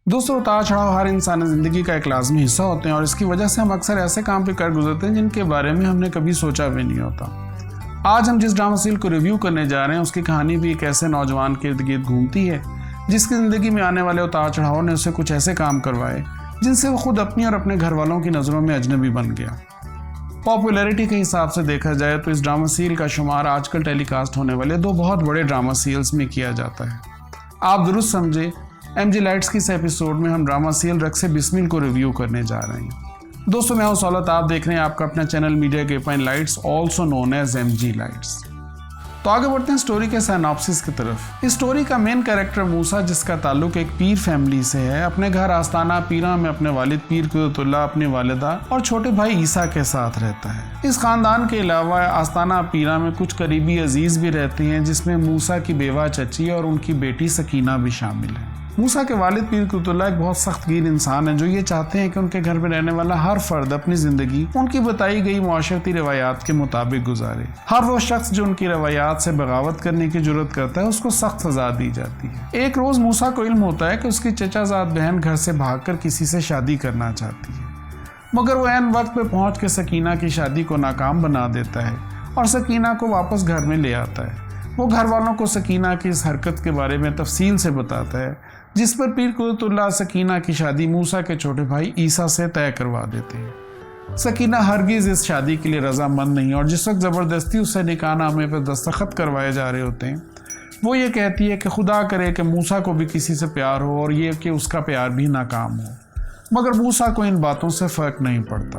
دوستوں، اتار چڑھاؤ ہر انسانی زندگی کا ایک لازمی حصہ ہوتے ہیں اور اس کی وجہ سے ہم اکثر ایسے کام پہ کر گزرتے ہیں جن کے بارے میں ہم نے کبھی سوچا بھی نہیں ہوتا۔ آج ہم جس ڈرامہ سیریل کو ریویو کرنے جا رہے ہیں اس کی کہانی بھی ایک ایسے نوجوان کے ارد گرد گھومتی ہے جس کی زندگی میں آنے والے اتار چڑھاؤ نے اسے کچھ ایسے کام کروائے جن سے وہ خود اپنی اور اپنے گھر والوں کی نظروں میں اجنبی بن گیا۔ پاپولیرٹی کے حساب سے دیکھا جائے تو اس ڈرامہ سیریل کا شمار آج کل ٹیلی کاسٹ ہونے والے دو بہت بڑے ڈرامہ سیریلز میں کیا جاتا ہے۔ آپ درست سمجھے، ایم جی لائٹس کی اس ایپیسوڈ میں ہم ڈرامہ سیریل رقص بسمل کو ریویو کرنے جا رہے ہیں۔ دوستوں، میں ہوں سولت، آپ دیکھ رہے ہیں آپ کا اپنا چینل میڈیا کے point lights, also known as M G lights. تو آگے بڑھتے ہیں سٹوری کے سائناپسس کی طرف۔ اس سٹوری کا مین کیریکٹر موسیٰ، جس کا تعلق ایک پیر فیملی سے ہے، اپنے گھر آستانہ پیراں میں اپنے والد پیر قدرت اللہ، اپنی والدہ اور چھوٹے بھائی عیسیٰ کے ساتھ رہتا ہے۔ اس خاندان کے علاوہ آستانہ پیراں میں کچھ قریبی عزیز بھی رہتے ہیں، جس میں موسیٰ کی بیوہ چچی اور ان کی بیٹی سکینہ بھی شامل ہے۔ موسیٰ کے والد پیر قدرت اللہ ایک بہت سخت گیر انسان ہیں جو یہ چاہتے ہیں کہ ان کے گھر میں رہنے والا ہر فرد اپنی زندگی ان کی بتائی گئی معاشرتی روایات کے مطابق گزارے۔ ہر وہ شخص جو ان کی روایات سے بغاوت کرنے کی جرات کرتا ہے اس کو سخت سزا دی جاتی ہے۔ ایک روز موسیٰ کو علم ہوتا ہے کہ اس کی چچا زاد بہن گھر سے بھاگ کر کسی سے شادی کرنا چاہتی ہے، مگر وہ عین وقت پہ پہنچ کے سکینہ کی شادی کو ناکام بنا دیتا ہے اور سکینہ کو واپس گھر میں لے آتا ہے۔ وہ گھر والوں کو سکینہ کی اس حرکت کے بارے میں تفصیل سے بتاتا ہے، جس پر پیر قدرت اللہ سکینہ کی شادی موسیٰ کے چھوٹے بھائی عیسیٰ سے طے کروا دیتے ہیں۔ سکینہ ہرگز اس شادی کے لیے رضامند نہیں، اور جس وقت زبردستی اس سے نکاح نامے پر دستخط کروائے جا رہے ہوتے ہیں، وہ یہ کہتی ہے کہ خدا کرے کہ موسیٰ کو بھی کسی سے پیار ہو اور یہ کہ اس کا پیار بھی ناکام ہو، مگر موسیٰ کو ان باتوں سے فرق نہیں پڑتا۔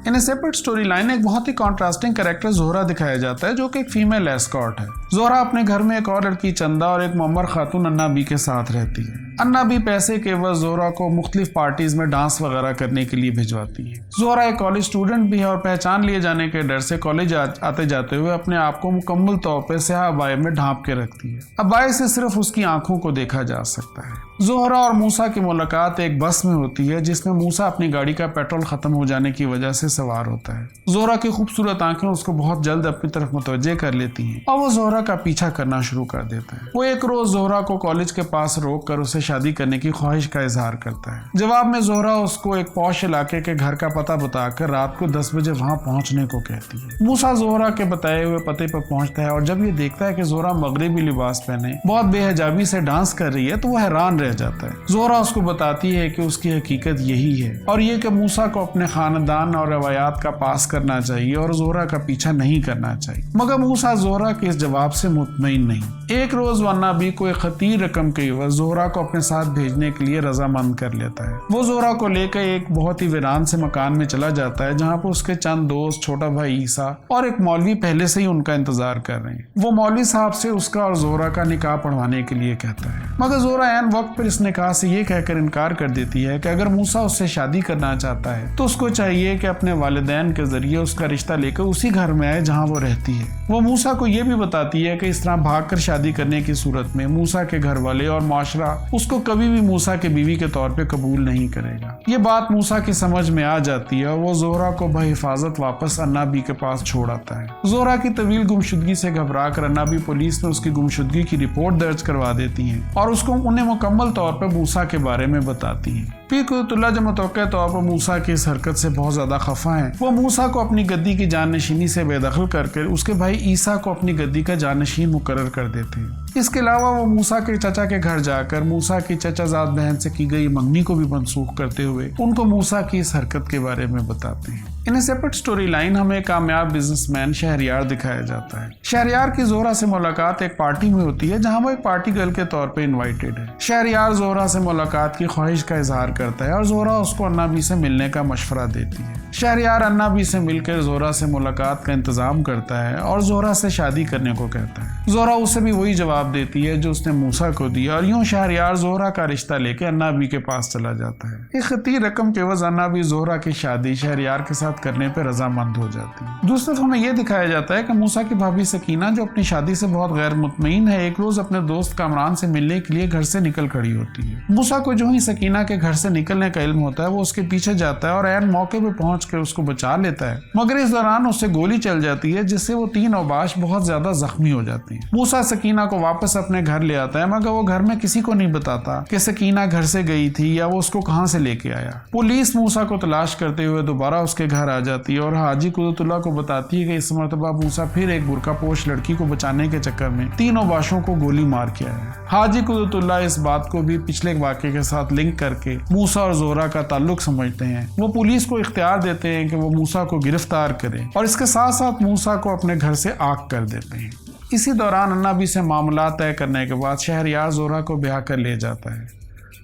ان سیپریٹ سٹوری لائن ایک بہت ہی کنٹراسٹنگ کریکٹر زہرہ دکھایا جاتا ہے، جو کہ ایک فیمیل ایسکارٹ ہے۔ زہرہ اپنے گھر میں ایک اور لڑکی چندہ اور ایک معمر خاتون انا بی کے ساتھ رہتی ہے۔ انا بی پیسے کے عوض زہرہ کو مختلف پارٹیز میں ڈانس وغیرہ کرنے کے لیے بھجواتی ہے۔ زہرہ ایک کالج اسٹوڈنٹ بھی ہے اور پہچان لیے جانے کے ڈر سے کالج آتے جاتے ہوئے اپنے آپ کو مکمل طور پہ سیاہ ابائے میں ڈھانپ کے رکھتی ہے۔ ابائے سے صرف اس کی آنکھوں کو دیکھا جا سکتا ہے۔ زہرہ اور موسیٰ کی ملاقات ایک بس میں ہوتی ہے، جس میں موسیٰ اپنی گاڑی کا پیٹرول ختم ہو جانے کی وجہ سے سوار ہوتا ہے۔ زہرہ کی خوبصورت آنکھیں اس کو بہت جلد اپنی طرف متوجہ کر لیتی ہیں اور وہ زہرہ کا پیچھا کرنا شروع کر دیتا ہے۔ وہ ایک روز زہرہ کو کالج کے پاس روک کر اسے شادی کرنے کی خواہش کا اظہار کرتا ہے۔ جواب میں زہرہ اس کو ایک پوش علاقے کے گھر کا پتہ بتا کر رات کو 10 بجے وہاں پہنچنے کو کہتی ہے۔ موسیٰ زہرہ کے بتائے ہوئے پتے پر پہنچتا ہے اور جب یہ دیکھتا ہے کہ زہرہ مغربی لباس پہنے بہت بے حجابی سے ڈانس کر رہی ہے تو وہ حیران رہ جاتا ہے۔ زہرہ اس کو بتاتی ہے کہ اس کی حقیقت یہی ہے اور یہ کہ موسیٰ کو اپنے خاندان اور روایات کا پاس کرنا چاہیے اور زہرہ کا پیچھا نہیں کرنا چاہیے، مگر موسیٰ زہرہ کے اس جواب سے مطمئن نہیں۔ ایک روز انا بی کو ایک خطیر رقم کے عوض زہرہ کو اپنے ساتھ بھیجنے کے لیے رضامند کر لیتا ہے۔ وہ زہرہ کو لے کر ایک بہت ہی ویران سے مکان میں چلا جاتا ہے، جہاں پر اس کے چند دوست، چھوٹا بھائی عیسیٰ اور ایک مولوی پہلے سے ہی ان کا انتظار کر رہے ہیں۔ وہ مولوی صاحب سے اس کا اور زہرہ کا نکاح پڑھوانے کے لیے کہتا ہے، مگر زہرہ عین وقت پر اس نکاح سے یہ کہہ کر انکار کر دیتی ہے کہ اگر موسیٰ اس سے شادی کرنا چاہتا ہے تو اس کو چاہیے کہ اپنے والدین کے ذریعے اس کا رشتہ لے کر اسی گھر میں آئے جہاں وہ رہتی ہے۔ وہ موسیٰ کو یہ بھی بتاتی ہے کہ اس طرح بھاگ کر شادی کرنے کی صورت میں موسیٰ کے گھر والے اور معاشرہ اس کو کبھی بھی موسیٰ کے بیوی کے طور پہ قبول نہیں کرے گا۔ یہ بات موسیٰ کی سمجھ میں آ جاتی ہے اور وہ زہرہ کو بحفاظت واپس انا بی کے پاس چھوڑ آتا ہے۔ زہرہ کی طویل گمشدگی سے گھبرا کر انا بی پولیس میں اس کی گمشدگی کی رپورٹ درج کروا دیتی ہیں اور اس کو انہیں مکمل طور پر موسیٰ کے بارے میں بتاتی ہیں۔ پیر قدرت اللہ جو متوقع طور پر موسیٰ کی اس حرکت سے بہت زیادہ خفا ہیں، وہ موسیٰ کو اپنی گدی کی جانشینی سے بے دخل کر کے اس کے بھائی عیسیٰ کو اپنی گدی کا جانشین مقرر کر دیتے ہیں۔ اس کے علاوہ وہ موسیٰ کے چچا کے گھر جا کر موسیٰ کی چچا زاد بہن سے کی گئی منگنی کو بھی منسوخ کرتے ہوئے ان کو موسیٰ کی اس حرکت کے بارے میں بتاتے ہیں۔ ان سیپریٹ سٹوری لائن ہمیں ایک کامیاب بزنس مین شہریار دکھایا جاتا ہے۔ شہریار کی زہرہ سے ملاقات ایک پارٹی میں ہوتی ہے، جہاں وہ ایک پارٹی گرل کے طور پہ انوائٹڈ ہے۔ شہریار زہرہ سے ملاقات کی خواہش کا اظہار کرتا ہے اور زہرہ اس کو انا بی سے ملنے کا مشورہ دیتی ہے۔ شہریار انا بی سے مل کر زہرہ سے ملاقات کا انتظام کرتا ہے اور زہرہ سے شادی کرنے کو کہتا ہے۔ زہرہ اسے بھی وہی جواب دیتی ہے جو اس نے موسیٰ کو دیا اور یوں شہریار زہرہ کا رشتہ لے کے انا بی کے پاس چلا جاتا ہے۔ ایک خطیر رقم کے عوض انا بی زہرہ کی شادی شہریار کے ساتھ کرنے پہ رضامند ہو جاتی ہے۔ دوسری طرف ہمیں یہ دکھایا جاتا ہے کہ موسیٰ کی بھابھی سکینہ، جو اپنی شادی سے بہت غیر مطمئن ہے، ایک روز اپنے دوست کامران سے ملنے کے لیے گھر سے نکل کھڑی ہوتی ہے۔ موسیٰ کو جو ہی سکینہ کے گھر سے نکلنے کا علم ہوتا ہے وہ اس کے پیچھے جاتا ہے اور عین موقع پہ پہنچ کے اس کو بچا لیتا ہے، مگر اس دوران اس سے گولی چل جاتی ہے جس سے وہ 3 اوباش بہت زیادہ زخمی ہو جاتے ہیں۔ موسیٰ سکینہ کو واپس اپنے گھر لے آتا ہے، مگر وہ گھر میں کسی کو نہیں بتاتا کہ سکینہ گھر سے گئی تھی یا وہ اس کو کہاں سے لے کے آیا۔ پولیس موسیٰ کو تلاش کرتے ہوئے دوبارہ اس کے گھر آ جاتی ہے اور حاجی قدرت اللہ کو بتاتی ہے کہ اس مرتبہ موسیٰ پھر ایک برقع پوش لڑکی کو بچانے کے چکر میں 3 باشوں کو گولی مار کے آیا ہے۔ حاجی قدرت اللہ اس بات کو بھی پچھلے واقعے کے ساتھ لنک کر کے موسیٰ اور زہرہ کا تعلق سمجھتے ہیں۔ وہ پولیس کو اختیار دیتے ہیں کہ وہ موسیٰ کو گرفتار کرے اور اس کے ساتھ ساتھ موسیٰ کو اپنے گھر سے آگ کر دیتے ہیں۔ اسی دوران النبی سے معاملات طے کرنے کے بعد شہریار زہرہ کو بیاہ کر لے جاتا ہے۔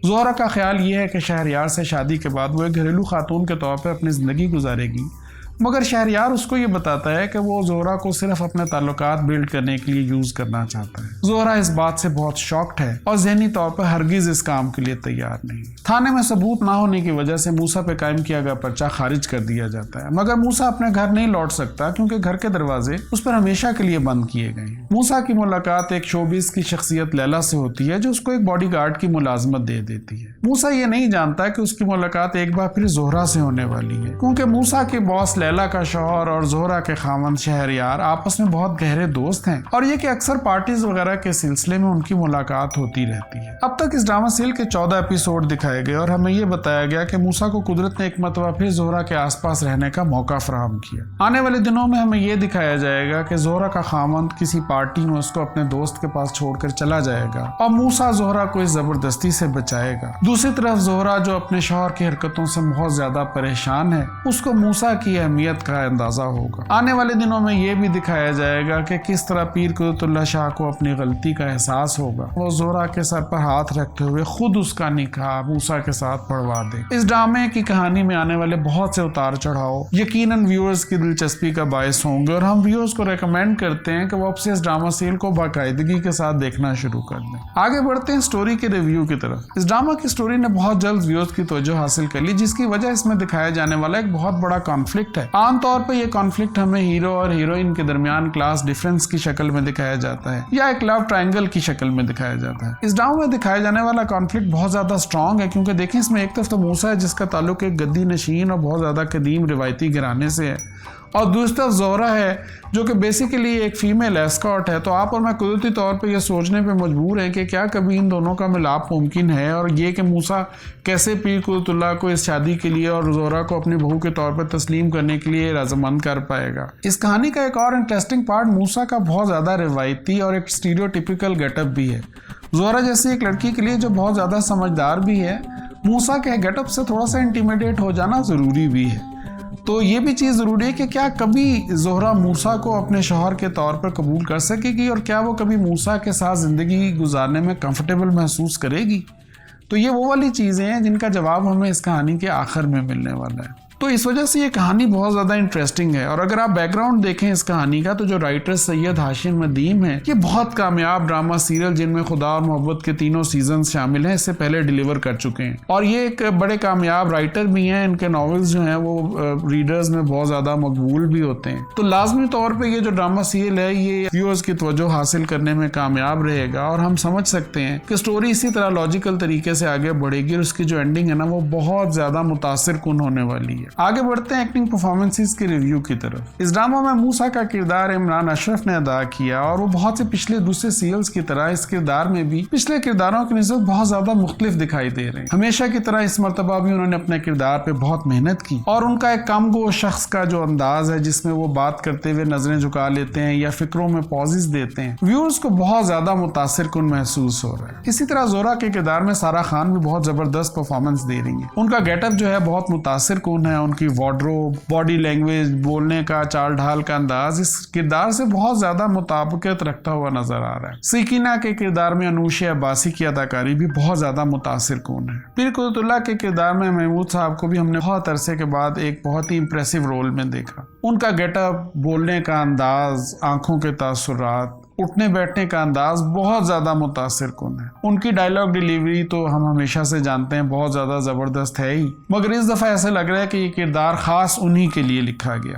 زہرہ کا خیال یہ ہے کہ شہریار سے شادی کے بعد وہ ایک گھریلو خاتون کے طور پر اپنی زندگی گزارے گی، مگر شہریار اس کو یہ بتاتا ہے کہ وہ زہرہ کو صرف اپنے تعلقات بلڈ کرنے کے لیے یوز کرنا چاہتا ہے۔ زہرہ اس بات سے بہت شاکڈ ہے اور ذہنی طور پر ہرگز اس کام کے لیے تیار نہیں۔ تھانے میں ثبوت نہ ہونے کی وجہ سے موسیٰ پہ قائم کیا گیا پرچہ خارج کر دیا جاتا ہے، مگر موسیٰ اپنے گھر نہیں لوٹ سکتا کیونکہ گھر کے دروازے اس پر ہمیشہ کے لیے بند کیے گئے ہیں۔ موسیٰ کی ملاقات ایک شوبز کی شخصیت لیلا سے ہوتی ہے جو اس کو ایک باڈی گارڈ کی ملازمت دے دیتی ہے۔ موسیٰ یہ نہیں جانتا کہ اس کی ملاقات ایک بار پھر زہرہ سے ہونے والی ہے، کیونکہ موسیٰ کے باس لیلا کا شوہر اور زہرہ کے خاوند شہریار آپس میں بہت گہرے دوست ہیں اور یہ کہ اکثر پارٹیز وغیرہ کے سلسلے میں ان کی ملاقات ہوتی رہتی ہے۔ اب تک اس ڈرامہ سیریل کے 14 ایپیسوڈ دکھائے گئے اور ہمیں یہ بتایا گیا کہ موسیٰ کو قدرت نے ایک مرتبہ پھر زہرہ کے آس پاس رہنے کا موقع فراہم کیا۔ آنے والے دنوں میں ہمیں یہ دکھایا جائے گا کہ زہرہ کا خاوند کسی پارٹی میں اس کو اپنے دوست کے پاس چھوڑ کر چلا جائے گا اور موسیٰ زہرہ کو اس زبردستی سے بچائے گا۔ دوسری طرف زہرہ جو اپنے شوہر کی حرکتوں سے بہت زیادہ پریشان ہے، اس کو موسیٰ کی اہمیت کا اندازہ ہوگا۔ آنے والے دنوں میں یہ بھی دکھایا جائے گا کہ کس طرح پیر قدرت اللہ شاہ کو اپنی غلطی کا احساس ہوگا، وہ زہرہ کے سر پر ہاتھ رکھتے ہوئے خود اس کا نکاح موسیٰ کے ساتھ پڑھوا دے۔ اس ڈرامے کی کہانی میں آنے والے بہت سے اتار چڑھاؤ یقیناً ویورز کی دلچسپی کا باعث ہوں گے اور ہم ویورز کو ریکمینڈ کرتے ہیں کہ وہ اب سے اس ڈرامہ سیریل کو باقاعدگی کے ساتھ دیکھنا شروع کر دیں۔ آگے بڑھتے ہیں سٹوری کے ریویو کی طرف۔ اس ڈرامہ کی سٹوری نے بہت جلد ویورز کی توجہ حاصل کر لی، جس کی وجہ اس میں دکھایا جانے والا ایک بہت بڑا کانفلکٹ ہے۔ عام طور پر یہ کانفلکٹ ہمیں ہیرو اور ہیروئن کے درمیان کلاس ڈیفرنس کی شکل میں دکھایا جاتا ہے یا ایک لو ٹرائنگل کی شکل میں دکھایا جاتا ہے۔ اس ڈرامے میں دکھایا جانے والا کانفلکٹ بہت زیادہ سٹرانگ ہے، کیونکہ دیکھیں اس میں ایک طرف تو موسیٰ ہے جس کا تعلق ایک گدی نشین اور بہت زیادہ قدیم روایتی گھرانے سے ہے، اور دوسری طرف زہرہ ہے جو کہ بیسیکلی ایک فیمیل ایسکارٹ ہے۔ تو آپ اور میں قدرتی طور پہ یہ سوچنے پہ مجبور ہیں کہ کیا کبھی ان دونوں کا ملاپ ممکن ہے، اور یہ کہ موسیٰ کیسے پیر قدرت اللہ کو اس شادی کے لیے اور زہرہ کو اپنی بہو کے طور پر تسلیم کرنے کے لیے رضامند کر پائے گا۔ اس کہانی کا ایک اور انٹرسٹنگ پارٹ موسیٰ کا بہت زیادہ روایتی اور ایک اسٹیریوٹیپیکل گیٹ اپ بھی ہے۔ زہرہ جیسی ایک لڑکی کے لیے جو بہت زیادہ سمجھدار بھی ہے، موسیٰ کے گیٹ اپ سے تھوڑا سا انٹیمیڈیٹ ہو جانا ضروری بھی ہے۔ تو یہ بھی چیز ضروری ہے کہ کیا کبھی زہرہ موسیٰ کو اپنے شوہر کے طور پر قبول کر سکے گی، اور کیا وہ کبھی موسیٰ کے ساتھ زندگی گزارنے میں کمفرٹیبل محسوس کرے گی۔ تو یہ وہ والی چیزیں ہیں جن کا جواب ہمیں اس کہانی کے آخر میں ملنے والا ہے۔ تو اس وجہ سے یہ کہانی بہت زیادہ انٹرسٹنگ ہے، اور اگر آپ بیک گراؤنڈ دیکھیں اس کہانی کا، تو جو رائٹر سید ہاشم ندیم ہیں، یہ بہت کامیاب ڈرامہ سیریل جن میں خدا اور محبت کے 3 سیزنز شامل ہیں اس سے پہلے ڈیلیور کر چکے ہیں، اور یہ ایک بڑے کامیاب رائٹر بھی ہیں۔ ان کے ناولز جو ہیں وہ ریڈرز میں بہت زیادہ مقبول بھی ہوتے ہیں۔ تو لازمی طور پہ یہ جو ڈرامہ سیریل ہے یہ ویورز کی توجہ حاصل کرنے میں کامیاب رہے گا، اور ہم سمجھ سکتے ہیں کہ سٹوری اسی طرح لاجیکل طریقے سے آگے بڑھے گی، اور اس کی جو اینڈنگ ہے نا وہ بہت زیادہ متاثر کن ہونے والی ہے۔ آگے بڑھتے ہیں ایکٹنگ پرفارمنسز کے ریویو کی طرف۔ اس ڈرامہ میں موسیٰ کا کردار عمران اشرف نے ادا کیا، اور وہ بہت سے پچھلے دوسرے سیریلز کی طرح اس کردار میں بھی پچھلے کرداروں کی نسبت بہت زیادہ مختلف دکھائی دے رہے ہیں۔ ہمیشہ کی طرح اس مرتبہ بھی انہوں نے اپنے کردار پہ بہت محنت کی، اور ان کا ایک کم گو شخص کا جو انداز ہے جس میں وہ بات کرتے ہوئے نظریں جھکا لیتے ہیں یا فکروں میں پازز دیتے ہیں، ویورز کو بہت زیادہ متاثر کن محسوس ہو رہا ہے۔ اسی طرح زہرہ کے کردار میں سارہ خان بھی بہت زبردست پرفارمنس دے رہی ہیں۔ ان کا گیٹ اپ جو ہے بہت متاثر کن ہے، ان کی وارڈروب، باڈی لینگویج، بولنے کا چال ڈھال کا انداز اس کردار سے بہت زیادہ مطابقت رکھتا ہوا نظر آ رہا ہے۔ سکینہ کے کردار میں انوش عباسی کی اداکاری بھی بہت زیادہ متاثر کن ہے۔ پیر قدرت اللہ کے کردار میں محمود صاحب کو بھی ہم نے بہت عرصے کے بعد ایک بہت ہی امپریسو رول میں دیکھا۔ ان کا گیٹ اپ، بولنے کا انداز، آنکھوں کے تاثرات، اٹھنے بیٹھنے کا انداز بہت زیادہ متاثر کن ہے۔ ان کی ڈائلاگ ڈیلیوری تو ہم ہمیشہ سے جانتے ہیں بہت زیادہ زبردست ہے ہی، مگر اس دفعہ ایسا لگ رہا ہے کہ یہ کردار خاص انہی کے لیے لکھا گیا۔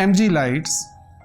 MG Lights